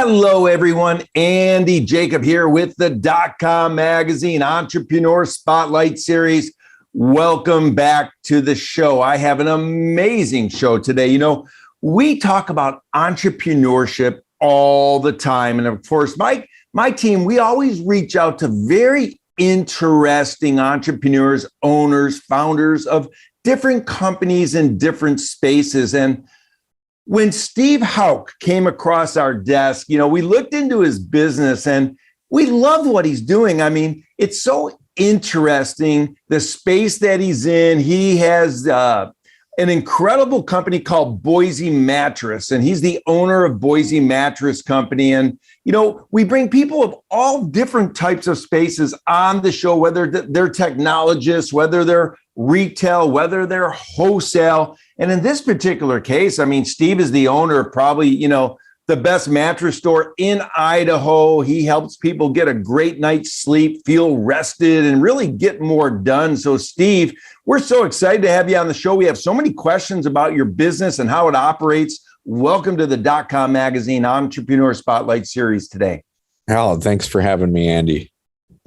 Hello, everyone. Andy Jacob here with the DotCom Magazine Entrepreneur Spotlight Series. Welcome back to the show. I have an amazing show today. You know, we talk about entrepreneurship all the time. And of course, my team, we always reach out to very interesting entrepreneurs, owners, founders of different companies in different spaces. And when Steve Houk came across our desk, you know, we looked into his business and we love what he's doing. I mean, it's so interesting, the space that he's in. He has an incredible company called Boise Mattress, and he's the owner of Boise Mattress Company. And, you know, we bring people of all different types of spaces on the show, whether they're technologists, whether they're retail, whether they're wholesale. And in this particular case, I mean, Steve is the owner of probably, you know, the best mattress store in Idaho. He helps people get a great night's sleep, feel rested, and really get more done. So, Steve, we're so excited to have you on the show. We have so many questions about your business and how it operates. Welcome to the DotCom Magazine Entrepreneur Spotlight Series today. Oh, thanks for having me, Andy.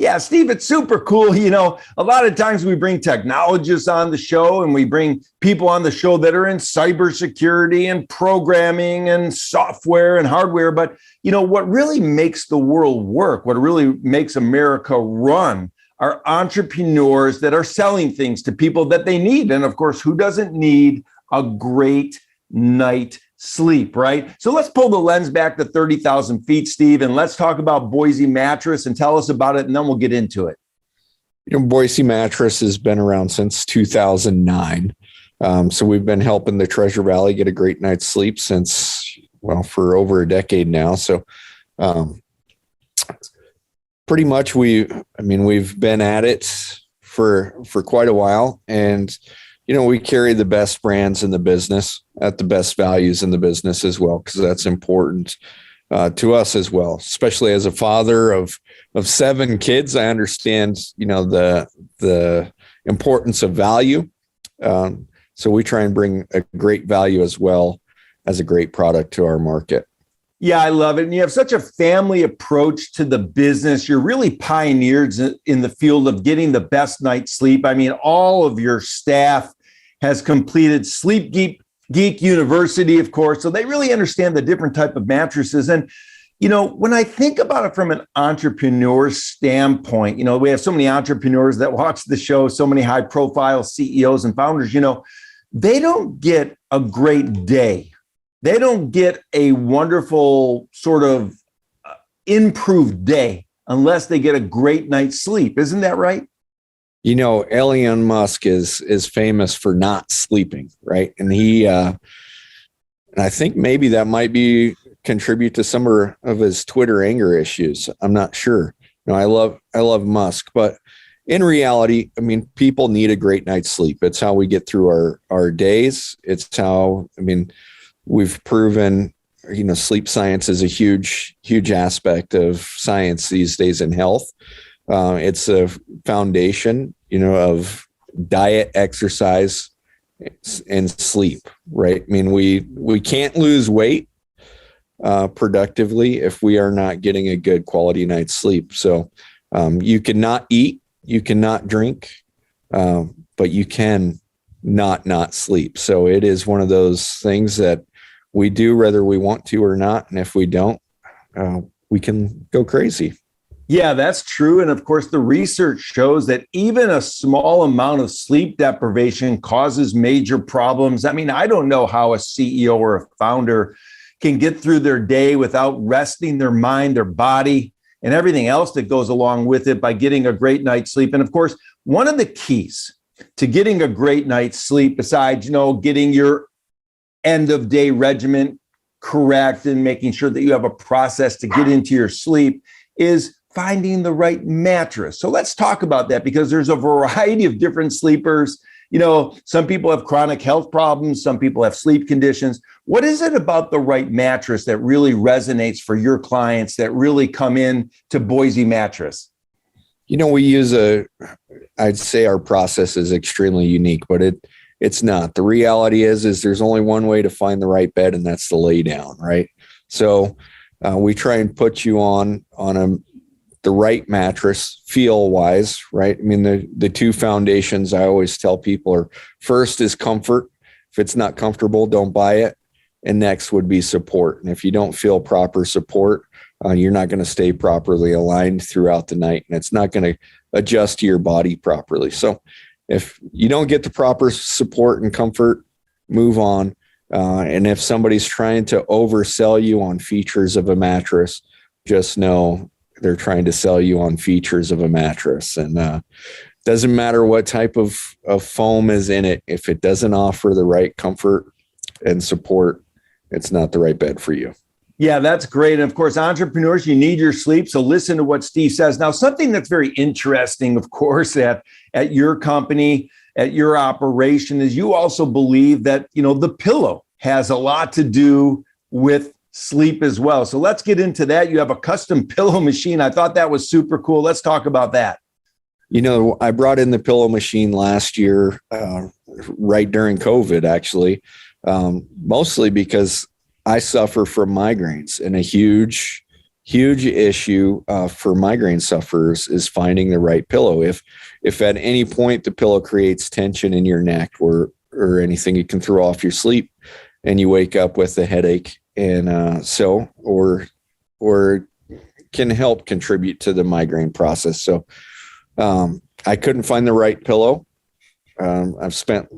Yeah, Steve, it's super cool. You know, a lot of times we bring technologists on the show and we bring people on the show that are in cybersecurity and programming and software and hardware. But, you know, what really makes the world work, what really makes America run are entrepreneurs that are selling things to people that they need. And of course, who doesn't need a great night sleep, right? So let's pull the lens back to 30,000 feet, Steve, and let's talk about Boise Mattress and tell us about it, and then we'll get into it. You know, Boise Mattress has been around since 2009. So we've been helping the Treasure Valley get a great night's sleep since, well, for over a decade now. So pretty much we've been at it for quite a while. And you know, we carry the best brands in the business at the best values in the business as well, because that's important to us as well. Especially as a father of 7 kids, I understand, you know, the importance of value. So we try and bring a great value as well as a great product to our market. Yeah, I love it. And you have such a family approach to the business. You're really pioneers in the field of getting the best night's sleep. I mean, all of your staff has completed Sleep Geek University, of course, so they really understand the different type of mattresses. And, you know, when I think about it from an entrepreneur standpoint, you know, we have so many entrepreneurs that watch the show, so many high profile CEOs and founders, you know, they don't get a great day. They don't get a wonderful sort of improved day unless they get a great night's sleep. Isn't that right? You know, Elon Musk is famous for not sleeping, right? And and I think maybe that might be contribute to some of his Twitter anger issues. I'm not sure. You know, I love Musk, but in reality, I mean, people need a great night's sleep. It's how we get through our days. It's how, I mean, we've proven, you know, sleep science is a huge aspect of science these days in health. It's a foundation, you know, of diet, exercise, and sleep, right? I mean, we can't lose weight productively if we are not getting a good quality night's sleep. So you cannot eat, you cannot drink, but you can not sleep. So it is one of those things that we do whether we want to or not. And if we don't, we can go crazy. Yeah, that's true. And of course, the research shows that even a small amount of sleep deprivation causes major problems. I mean, I don't know how a CEO or a founder can get through their day without resting their mind, their body, and everything else that goes along with it by getting a great night's sleep. And of course, one of the keys to getting a great night's sleep, besides, you know, getting your end of day regimen correct and making sure that you have a process to get into your sleep, is finding the right mattress. So let's talk about that, because there's a variety of different sleepers. You know, some people have chronic health problems. Some people have sleep conditions. What is it about the right mattress that really resonates for your clients that really come in to Boise Mattress? You know, I'd say our process is extremely unique, but it's not. The reality is there's only one way to find the right bed, and that's to lay down, right? So We try and put you on the right mattress feel wise, right? I mean, the two foundations I always tell people are, first is comfort. If it's not comfortable, don't buy it. And next would be support. And if you don't feel proper support, you're not going to stay properly aligned throughout the night, and it's not going to adjust to your body properly. So if you don't get the proper support and comfort, move on. And if somebody's trying to oversell you on features of a mattress, just know they're trying to sell you on features of a mattress. And doesn't matter what type of foam is in it. If it doesn't offer the right comfort and support, it's not the right bed for you. Yeah, that's great. And of course, entrepreneurs, you need your sleep. So listen to what Steve says. Now, something that's very interesting, of course, at your company, at your operation, is you also believe that, the pillow has a lot to do with sleep as well. So let's get into that. You have a custom pillow machine. I thought that was super cool. Let's talk about that. I brought in the pillow machine last year, right during COVID, actually, mostly because I suffer from migraines, and a huge issue for migraine sufferers is finding the right pillow. If at any point the pillow creates tension in your neck or anything, it can throw off your sleep, and you wake up with a headache, and or can help contribute to the migraine process. So I couldn't find the right pillow. I've spent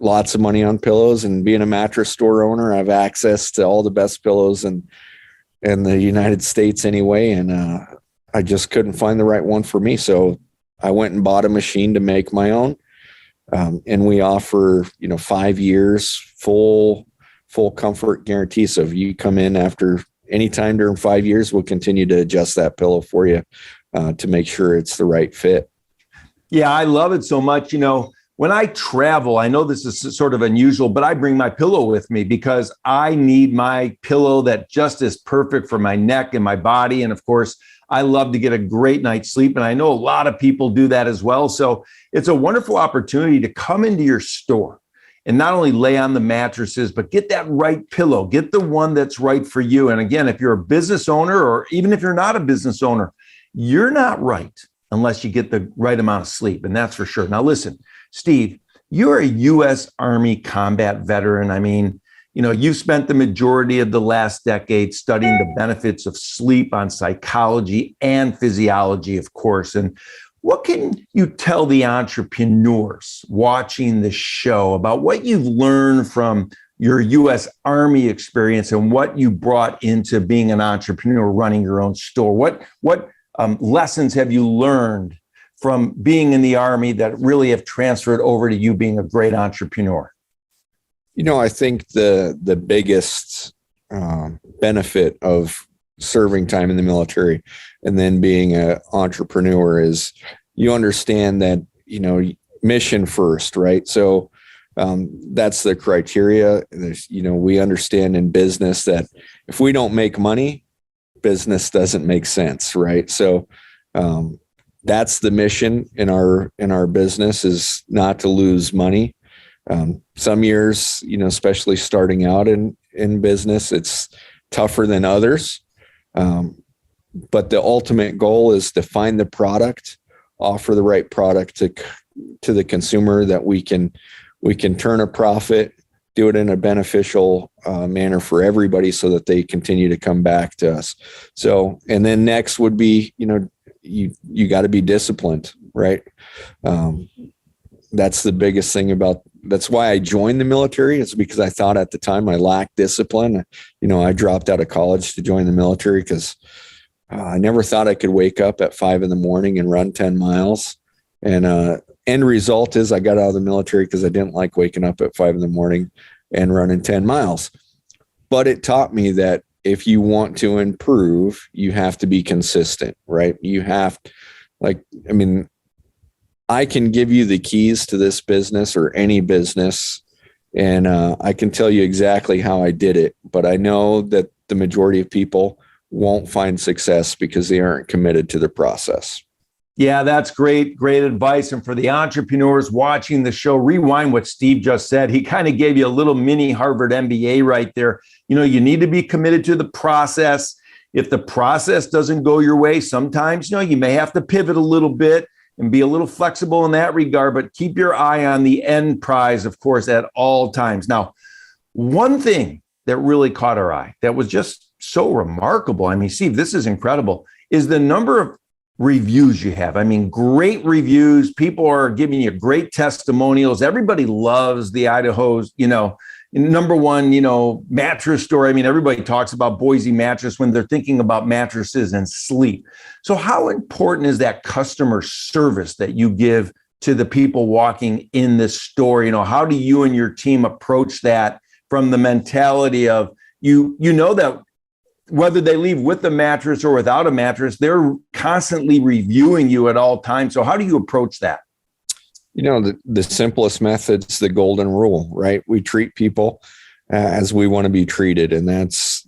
lots of money on pillows, and being a mattress store owner, I have access to all the best pillows in the United States anyway. And I just couldn't find the right one for me. So I went and bought a machine to make my own. And we offer, 5 years, full comfort guarantee. So if you come in after any time during 5 years, we'll continue to adjust that pillow for you to make sure it's the right fit. Yeah, I love it so much. When I travel, I know this is sort of unusual, but I bring my pillow with me because I need my pillow that just is perfect for my neck and my body. And of course, I love to get a great night's sleep. And I know a lot of people do that as well. So it's a wonderful opportunity to come into your store and not only lay on the mattresses, but get that right pillow, get the one that's right for you. And again, if you're a business owner, or even if you're not a business owner, you're not right unless you get the right amount of sleep. And that's for sure. Now, listen, Steve, you're a U.S. Army combat veteran. I mean, you've spent the majority of the last decade studying the benefits of sleep on psychology and physiology, of course. And what can you tell the entrepreneurs watching the show about what you've learned from your U.S. Army experience and what you brought into being an entrepreneur running your own store? What lessons have you learned from being in the Army that really have transferred over to you being a great entrepreneur? I think the biggest benefit of serving time in the military and then being an entrepreneur is you understand that, mission first, right? So that's the criteria. We understand in business that if we don't make money, business doesn't make sense, right? So that's the mission in our business, is not to lose money. Some years, especially starting out in business, it's tougher than others. But the ultimate goal is to find the product, offer the right product to the consumer that we can turn a profit, do it in a beneficial manner for everybody so that they continue to come back to us. So, and then next would be, you got to be disciplined, right? That's the biggest thing that's why I joined the military. It's because I thought at the time I lacked discipline. I dropped out of college to join the military because I never thought I could wake up at 5 a.m. and run 10 miles. And end result is I got out of the military because I didn't like waking up at 5 a.m. and running 10 miles. But it taught me that if you want to improve, you have to be consistent, right? I can give you the keys to this business or any business, and I can tell you exactly how I did it. But I know that the majority of people won't find success because they aren't committed to the process. Yeah, that's great advice. And for the entrepreneurs watching the show, rewind what Steve just said. He kind of gave you a little mini Harvard MBA right there. You need to be committed to the process. if the process doesn't go your way, sometimes, you may have to pivot a little bit and be a little flexible in that regard, but keep your eye on the end prize, of course, at all times. Now, one thing that really caught our eye that was just so remarkable, I mean, Steve, this is incredible, is the number of reviews you have. I mean, great reviews. People are giving you great testimonials. Everybody loves the Idaho's, number one, mattress store. I mean, everybody talks about Boise Mattress when they're thinking about mattresses and sleep. So how important is that customer service that you give to the people walking in this store? How do you and your team approach that from the mentality of, you know that whether they leave with a mattress or without a mattress, they're constantly reviewing you at all times. So how do you approach that? The simplest method's the golden rule, right? We treat people as we want to be treated. And that's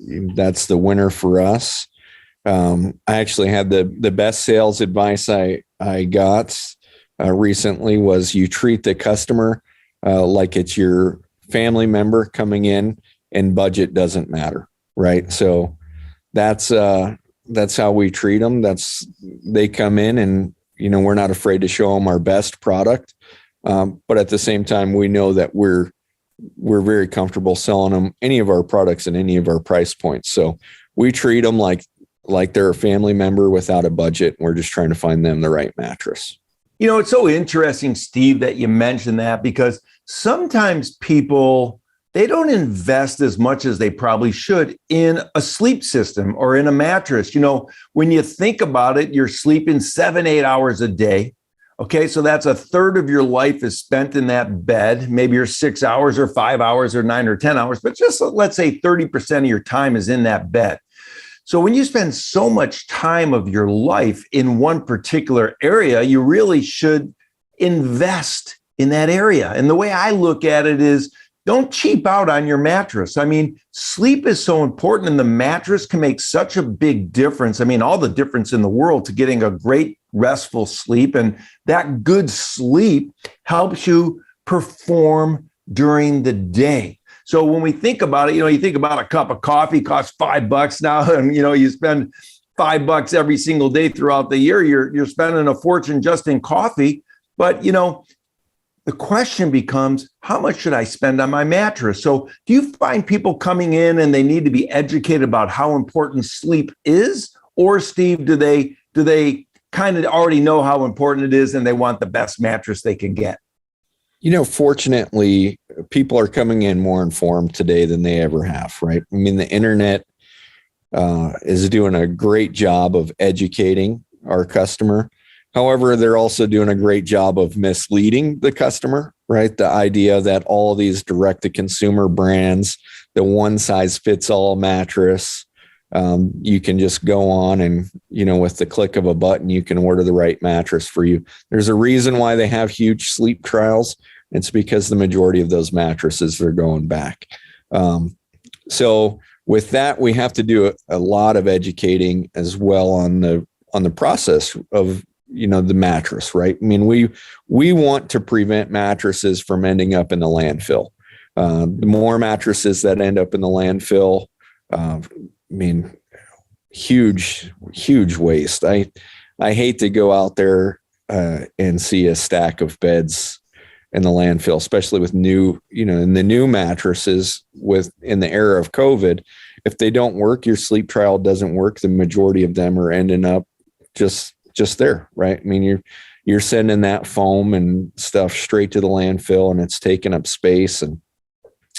the winner for us. I actually had the best sales advice I got recently was you treat the customer like it's your family member coming in, and budget doesn't matter, right? So that's how we treat them. They come in and, we're not afraid to show them our best product. But at the same time, we know that we're very comfortable selling them any of our products at any of our price points. So we treat them like they're a family member without a budget. We're just trying to find them the right mattress. It's so interesting, Steve, that you mentioned that, because sometimes people, they don't invest as much as they probably should in a sleep system or in a mattress. When you think about it, you're sleeping 7-8 hours a day. Okay, so that's a third of your life is spent in that bed. Maybe you're 6 hours or 5 hours or 9 or 10 hours, but just let's say 30% of your time is in that bed. So when you spend so much time of your life in one particular area, you really should invest in that area. And the way I look at it is, don't cheap out on your mattress. I mean, sleep is so important, and the mattress can make such a big difference. I mean, all the difference in the world to getting a great restful sleep. And that good sleep helps you perform during the day. So when we think about it, you think about a cup of coffee costs $5 now, and you spend $5 every single day throughout the year. You're spending a fortune just in coffee. But the question becomes, how much should I spend on my mattress? So do you find people coming in and they need to be educated about how important sleep is? Or Steve, do they kind of already know how important it is and they want the best mattress they can get? Fortunately, people are coming in more informed today than they ever have, right? I mean, the internet is doing a great job of educating our customer. However, they're also doing a great job of misleading the customer, right? The idea that all these direct-to-consumer brands, the one-size-fits-all mattress, you can just go on and, with the click of a button, you can order the right mattress for you. There's a reason why they have huge sleep trials. It's because the majority of those mattresses are going back. So with that, we have to do a lot of educating as well on the process of the mattress, right? I mean, we want to prevent mattresses from ending up in the landfill. The more mattresses that end up in the landfill, huge waste. I hate to go out there and see a stack of beds in the landfill, especially with new, in the new mattresses in the era of COVID. If they don't work, your sleep trial doesn't work. The majority of them are ending up just there, right? I mean, you're sending that foam and stuff straight to the landfill, and it's taking up space. And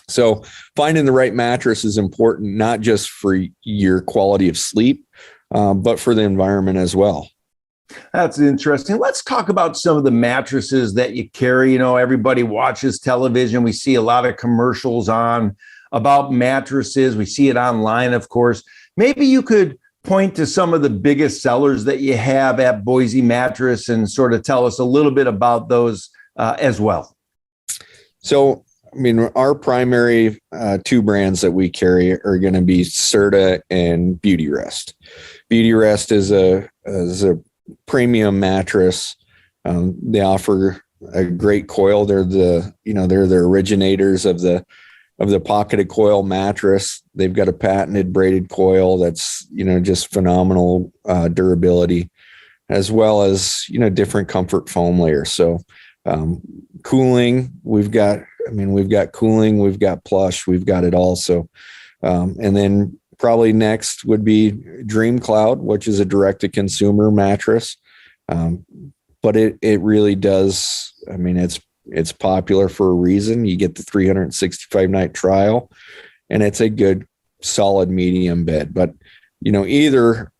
so finding the right mattress is important, not just for your quality of sleep, but for the environment as well. That's interesting. Let's talk about some of the mattresses that you carry. Everybody watches television. We see a lot of commercials about mattresses. We see it online, of course. Maybe you could point to some of the biggest sellers that you have at Boise Mattress and sort of tell us a little bit about those as well. So, our primary two brands that we carry are going to be Serta and Beauty Rest. Beauty Rest is a premium mattress. They offer a great coil. They're the originators of the of the pocketed coil mattress. They've got a patented braided coil that's, just phenomenal durability, as well as, different comfort foam layers. So cooling, we've got cooling, we've got plush, we've got it all. So, and then probably next would be Dream Cloud, which is a direct to consumer mattress. But it really does. It's popular for a reason. You get the 365 night trial, and it's a good solid medium bed. But, either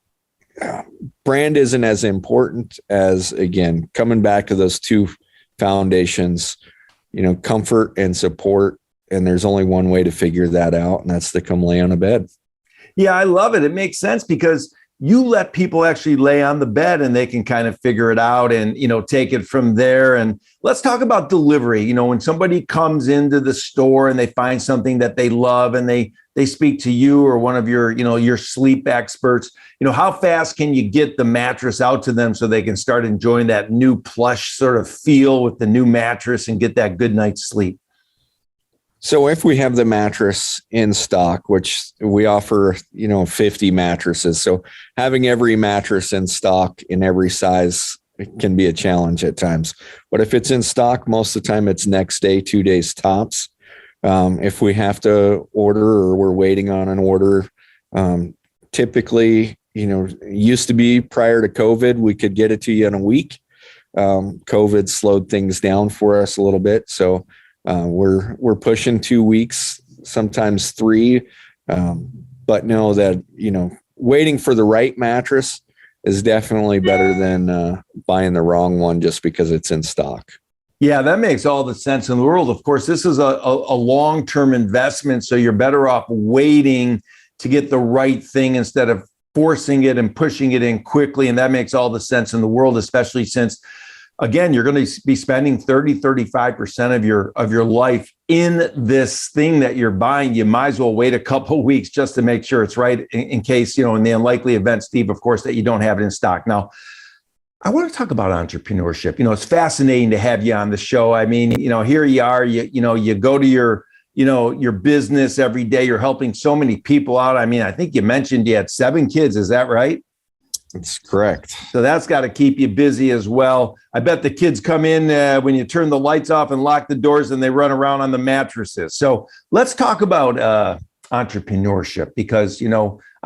brand isn't as important as, again, coming back to those two foundations, comfort and support. And there's only one way to figure that out, and that's to come lay on a bed. Yeah, I love it. It makes sense because you let people actually lay on the bed and they can kind of figure it out and, take it from there. And let's talk about delivery. When somebody comes into the store and they find something that they love and they speak to you or one of your, your sleep experts, how fast can you get the mattress out to them so they can start enjoying that new plush sort of feel with the new mattress and get that good night's sleep? So if we have the mattress in stock, which we offer, 50 mattresses. So having every mattress in stock in every size can be a challenge at times. But if it's in stock, most of the time it's next day, 2 days tops. If we have to order or we're waiting on an order, typically, used to be prior to COVID, we could get it to you in a week. COVID slowed things down for us a little bit. So we're pushing 2 weeks, sometimes 3, but know that, waiting for the right mattress is definitely better than buying the wrong one just because it's in stock. Yeah, that makes all the sense in the world. Of course, this is a long-term investment, so you're better off waiting to get the right thing instead of forcing it and pushing it in quickly. And that makes all the sense in the world, especially since, again, you're going to be spending 35% of your life in this thing that you're buying. You might as well wait a couple of weeks just to make sure it's right in case, in the unlikely event, Steve, of course, that you don't have it in stock. Now, I want to talk about entrepreneurship. It's fascinating to have you on the show. Here you are, you go to your business every day. You're helping so many people out. I think you mentioned you had 7 kids. Is that right? That's correct. So that's got to keep you busy as well. I bet the kids come in when you turn the lights off and lock the doors and they run around on the mattresses. So let's talk about entrepreneurship because,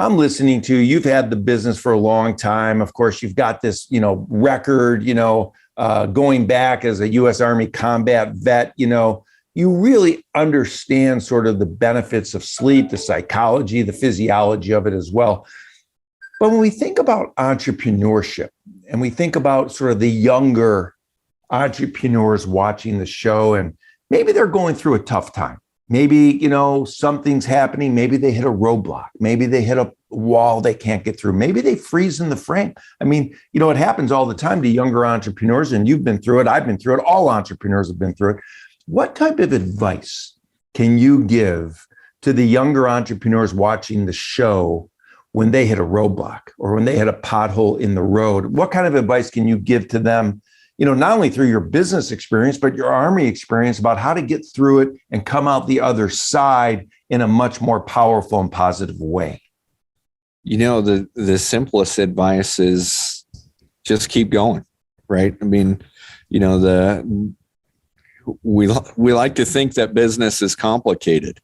I'm listening to you. You've had the business for a long time. Of course, you've got this, record, going back as a U.S. Army combat vet, you really understand sort of the benefits of sleep, the psychology, the physiology of it as well. But when we think about entrepreneurship and we think about sort of the younger entrepreneurs watching the show, and maybe they're going through a tough time. Maybe, something's happening. Maybe they hit a roadblock. Maybe they hit a wall they can't get through. Maybe they freeze in the frame. It happens all the time to younger entrepreneurs, and you've been through it. I've been through it. All entrepreneurs have been through it. What type of advice can you give to the younger entrepreneurs watching the show when they hit a roadblock or when they hit a pothole in the road? What kind of advice can you give to them, not only through your business experience, but your Army experience about how to get through it and come out the other side in a much more powerful and positive way? The simplest advice is just keep going, right? We like to think that business is complicated.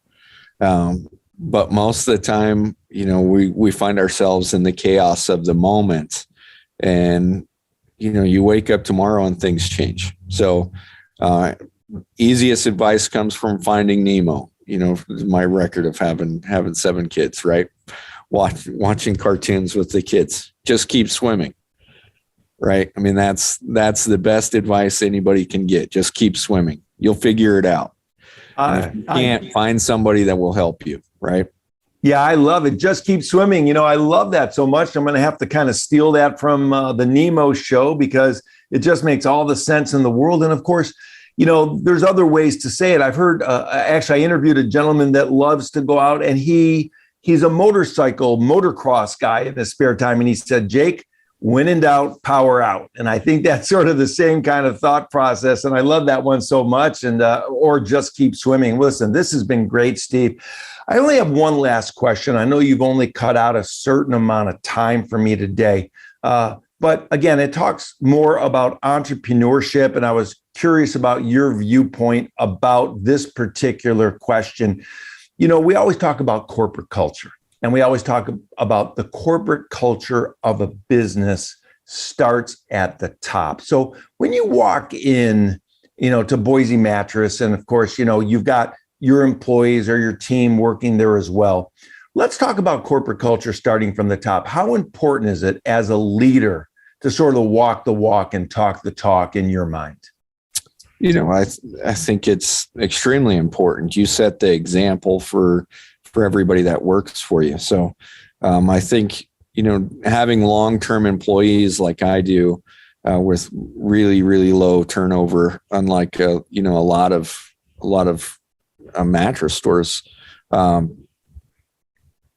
But most of the time, we find ourselves in the chaos of the moment, and, you wake up tomorrow and things change. So, easiest advice comes from Finding Nemo, my record of having 7 kids, right? Watching cartoons with the kids, just keep swimming, right? That's the best advice anybody can get. Just keep swimming. You'll figure it out. If you can't, find somebody that will help you, right? Yeah, I love it. Just keep swimming. I love that so much. I'm going to have to kind of steal that from the Nemo show because it just makes all the sense in the world. And of course, there's other ways to say it. I've heard, actually, I interviewed a gentleman that loves to go out, and he's a motocross guy in his spare time. And he said, Jake, when in doubt, power out. And I think that's sort of the same kind of thought process. And I love that one so much. And or just keep swimming. Listen, this has been great, Steve. I only have one last question. I know you've only cut out a certain amount of time for me today. But again, it talks more about entrepreneurship. And I was curious about your viewpoint about this particular question. You know, we always talk about corporate culture, and we always talk about the corporate culture of a business starts at the top. So when you walk in, you know, to Boise Mattress, and of course, you know, you've got your employees or your team working there as well. Let's talk about corporate culture starting from the top. How important is it as a leader to sort of walk the walk and talk the talk in your mind? You know, I think it's extremely important. You set the example for everybody that works for you. So I think, you know, having long-term employees like I do with really, really low turnover, unlike, you know, a lot of mattress stores,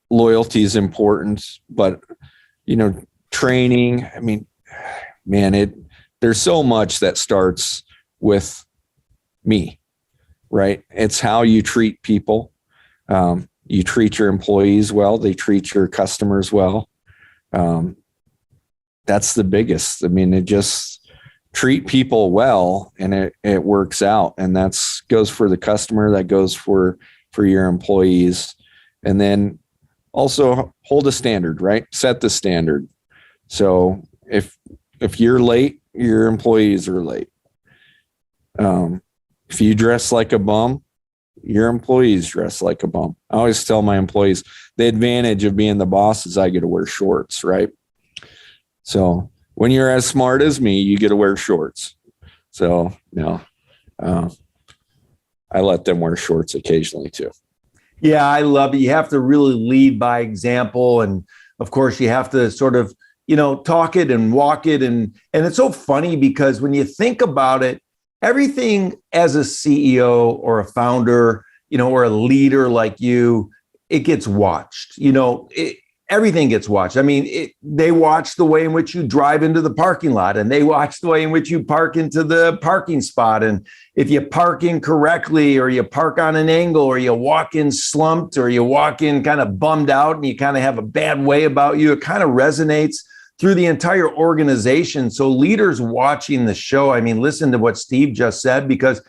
loyalty is important, but, you know, training, I mean, man, there's so much that starts with me, right? It's how you treat people. You treat your employees well, they treat your customers well. That's the biggest. I mean, it just treat people well and it works out. And that's goes for the customer, that goes for your employees. And then also hold a standard, right? Set the standard. So if you're late, your employees are late. If you dress like a bum, your employees dress like a bum. I always tell my employees the advantage of being the boss is I get to wear shorts, right? So when you're as smart as me, you get to wear shorts. So, you know, I let them wear shorts occasionally too. Yeah, I love it. You have to really lead by example. And of course, you have to sort of, you know, talk it and walk it. And it's so funny because when you think about it, everything as a CEO or a founder, you know, or a leader like you, it gets watched. You know, everything gets watched. I mean, they watch the way in which you drive into the parking lot, and they watch the way in which you park into the parking spot. And if you park incorrectly, or you park on an angle, or you walk in slumped, or you walk in kind of bummed out and you kind of have a bad way about you, it kind of resonates through the entire organization. So leaders watching the show, I mean, listen to what Steve just said, because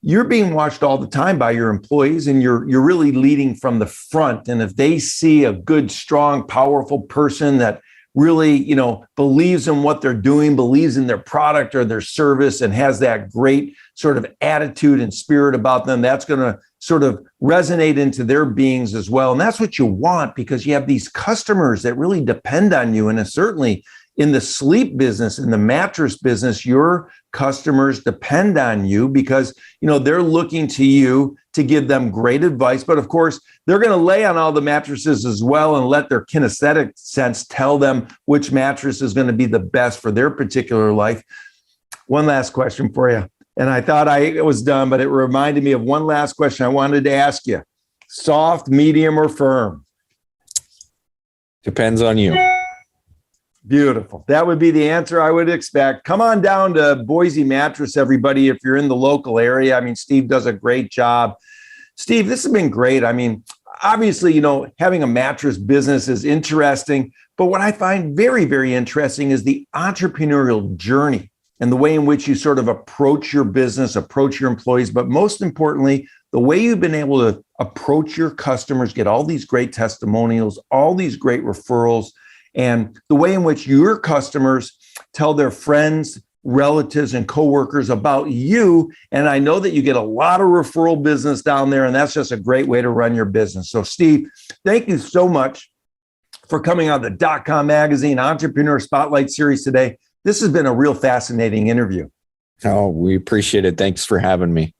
you're being watched all the time by your employees, and you're really leading from the front. And if they see a good, strong, powerful person that really, you know, believes in what they're doing, believes in their product or their service, and has that great sort of attitude and spirit about them, that's going to sort of resonate into their beings as well. And that's what you want, because you have these customers that really depend on you. And certainly in the sleep business, in the mattress business, your customers depend on you because, you know, they're looking to you to give them great advice. But of course, they're going to lay on all the mattresses as well and let their kinesthetic sense tell them which mattress is going to be the best for their particular life. One last question for you. And I thought I was done, but it reminded me of one last question I wanted to ask you. Soft, medium, or firm? Depends on you. Beautiful. That would be the answer I would expect. Come on down to Boise Mattress, everybody, if you're in the local area. I mean, Steve does a great job. Steve, this has been great. I mean, obviously, you know, having a mattress business is interesting, but what I find very, very interesting is the entrepreneurial journey and the way in which you sort of approach your business, approach your employees, but most importantly, the way you've been able to approach your customers, get all these great testimonials, all these great referrals, and the way in which your customers tell their friends, relatives, and coworkers about you. And I know that you get a lot of referral business down there, and that's just a great way to run your business. So Steve, thank you so much for coming on the DotCom Magazine Entrepreneur Spotlight Series today. This has been a real fascinating interview. Oh, we appreciate it. Thanks for having me.